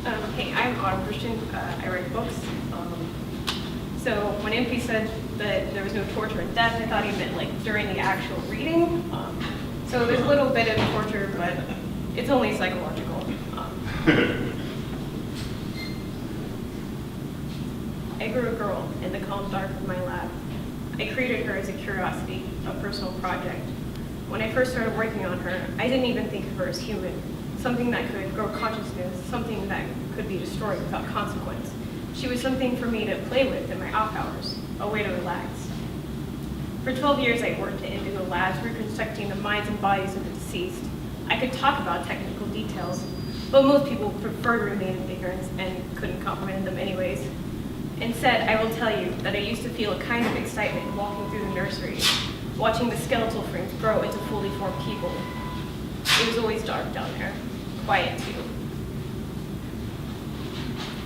Hey, I'm Autumn Christian. I write books. So when MP said that there was no torture and death, I thought he meant like during the actual reading. So there's a little bit of torture, but it's only psychological. I grew a girl in the calm dark of my lab. I created her as a curiosity, a personal project. When I first started working on her, I didn't even think of her as human, something that could grow consciousness, something that could be destroyed without consequence. She was something for me to play with in my off hours, a way to relax. For 12 years, I worked in indigo labs, reconstructing the minds and bodies of the deceased. I could talk about technical details, but most people prefer to remain in ignorance and couldn't comprehend them anyways. Instead, I will tell you that I used to feel a kind of excitement walking through the nursery, watching the skeletal frames grow into fully formed people. It was always dark down there, quiet too.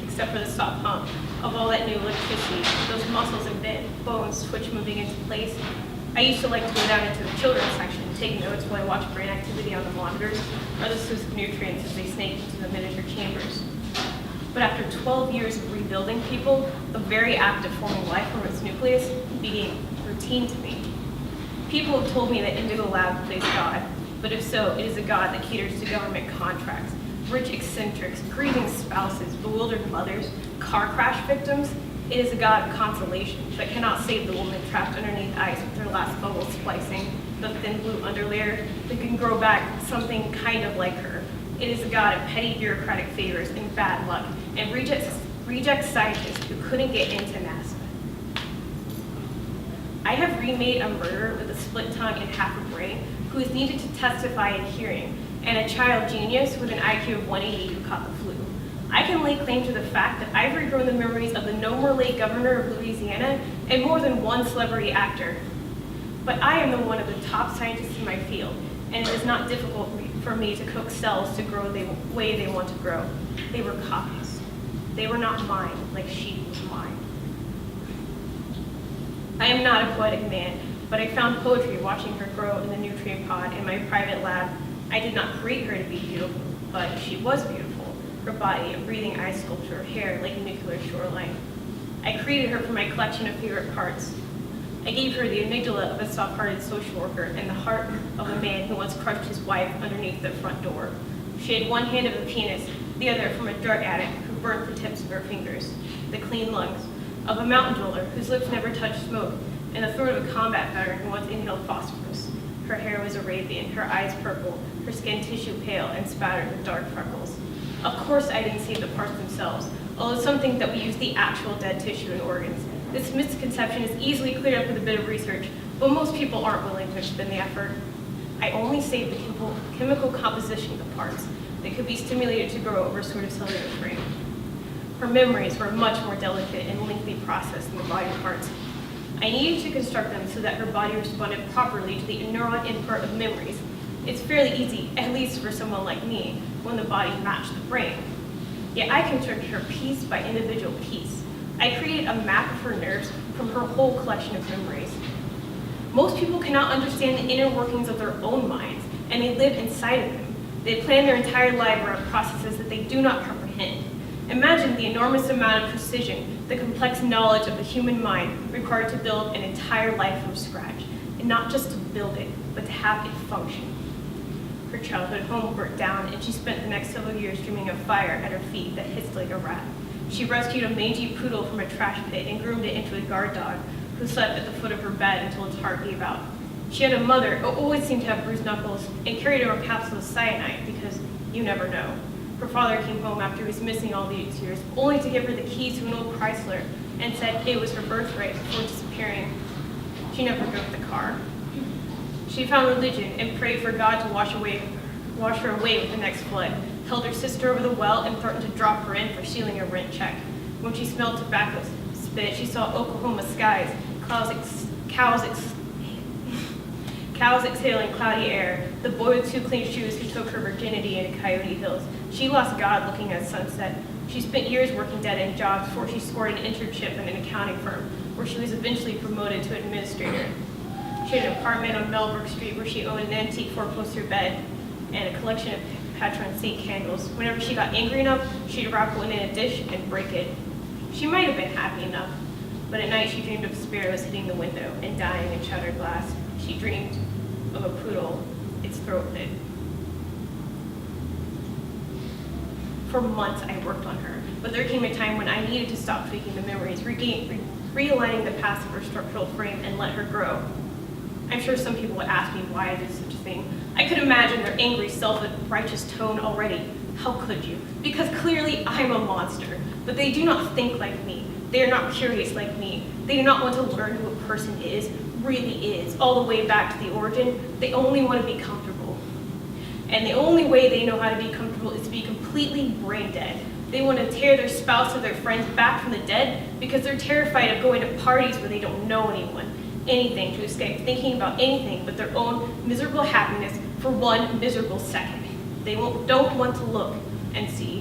Except for the soft hum of all that new electricity, those muscles and bones twitch moving into place. I used to like to go down into the children's section, take notes while I watched brain activity on the monitors, or the source of nutrients as they snake into the miniature chambers. But after 12 years of rebuilding people, the very act of forming life from its nucleus became routine to me. People have told me that Indigo Lab plays God, but if so, it is a God that caters to government contracts, rich eccentrics, grieving spouses, bewildered mothers, car crash victims. It is a God of consolation, but cannot save the woman trapped underneath ice with her last bubble splicing the thin blue underlayer that can grow back something kind of like her. It is a God of petty bureaucratic favors and bad luck, and reject scientists who couldn't get into NASA. I have remade a murderer with a split tongue and half a brain who is needed to testify in hearing, and a child genius with an IQ of 180 who caught the flu. I can lay claim to the fact that I've regrown the memories of the no more late governor of Louisiana and more than one celebrity actor. But I am the one of the top scientists in my field, and it is not difficult for me to coax cells to grow the way they want to grow. They were copies. They were not mine, like she was mine. I am not a poetic man, but I found poetry watching her grow in the nutrient pod in my private lab. I did not create her to be beautiful, but she was beautiful. Her body, a breathing ice sculpture, her hair like a nuclear shoreline. I created her from my collection of favorite parts. I gave her the amygdala of a soft-hearted social worker and the heart of a man who once crushed his wife underneath the front door. She had one hand of a pianist, the other from a drug addict who burned the tips of her fingers, the clean lungs of a mountain dweller whose lips never touched smoke, and the throat of a combat veteran who once inhaled phosphorus. Her hair was Arabian, her eyes purple, her skin tissue pale and spattered with dark freckles. Of course I didn't save the parts themselves, although some think that we use the actual dead tissue and organs. This misconception is easily cleared up with a bit of research, but most people aren't willing to expend the effort. I only saved the chemical composition of the parts that could be stimulated to grow over a sort of cellular frame. Her memories were a much more delicate and lengthy process than the body parts. I needed to construct them so that her body responded properly to the neuron input of memories. It's fairly easy, at least for someone like me, when the body matched the brain. Yet I constructed her piece by individual piece. I created a map of her nerves from her whole collection of memories. Most people cannot understand the inner workings of their own minds, and they live inside of them. They plan their entire life around processes that they do not comprehend. Imagine the enormous amount of precision, the complex knowledge of the human mind required to build an entire life from scratch, and not just to build it, but to have it function. Her childhood home burnt down, and she spent the next several years dreaming of fire at her feet that hissed like a rat. She rescued a mangy poodle from a trash pit and groomed it into a guard dog who slept at the foot of her bed until its heart gave out. She had a mother who always seemed to have bruised knuckles and carried her a capsule of cyanide because you never know. Her father came home after he was missing all these years, only to give her the keys to an old Chrysler and said it was her birthright before disappearing. She never drove the car. She found religion and prayed for God to wash her away with the next flood, held her sister over the well and threatened to drop her in for stealing a rent check. When she smelled tobacco spit, she saw Oklahoma skies, cows exhaling cloudy air, the boy with 2 clean shoes who took her virginity in Coyote Hills. She lost God looking at sunset. She spent years working dead-end jobs before she scored an internship in an accounting firm, where she was eventually promoted to administrator. She had an apartment on Malvern Street where she owned an antique 4-poster bed and a collection of Patron Saint candles. Whenever she got angry enough, she'd wrap one in a dish and break it. She might have been happy enough, but at night she dreamed of sparrows hitting the window and dying in shattered glass. She dreamed of a poodle, its throat bit. For months I worked on her, but there came a time when I needed to stop tweaking the memories, realigning the past of her structural frame and let her grow. I'm sure some people would ask me why I did such a thing. I could imagine their angry, self-righteous tone already. How could you? Because clearly I'm a monster, but they do not think like me. They are not curious like me. They do not want to learn who a person is, really is, all the way back to the origin. They only want to be comfortable. And the only way they know how to be comfortable is to be completely brain dead. They want to tear their spouse or their friends back from the dead because they're terrified of going to parties where they don't know anyone, anything to escape thinking about anything but their own miserable happiness for one miserable second. They don't want to look and see.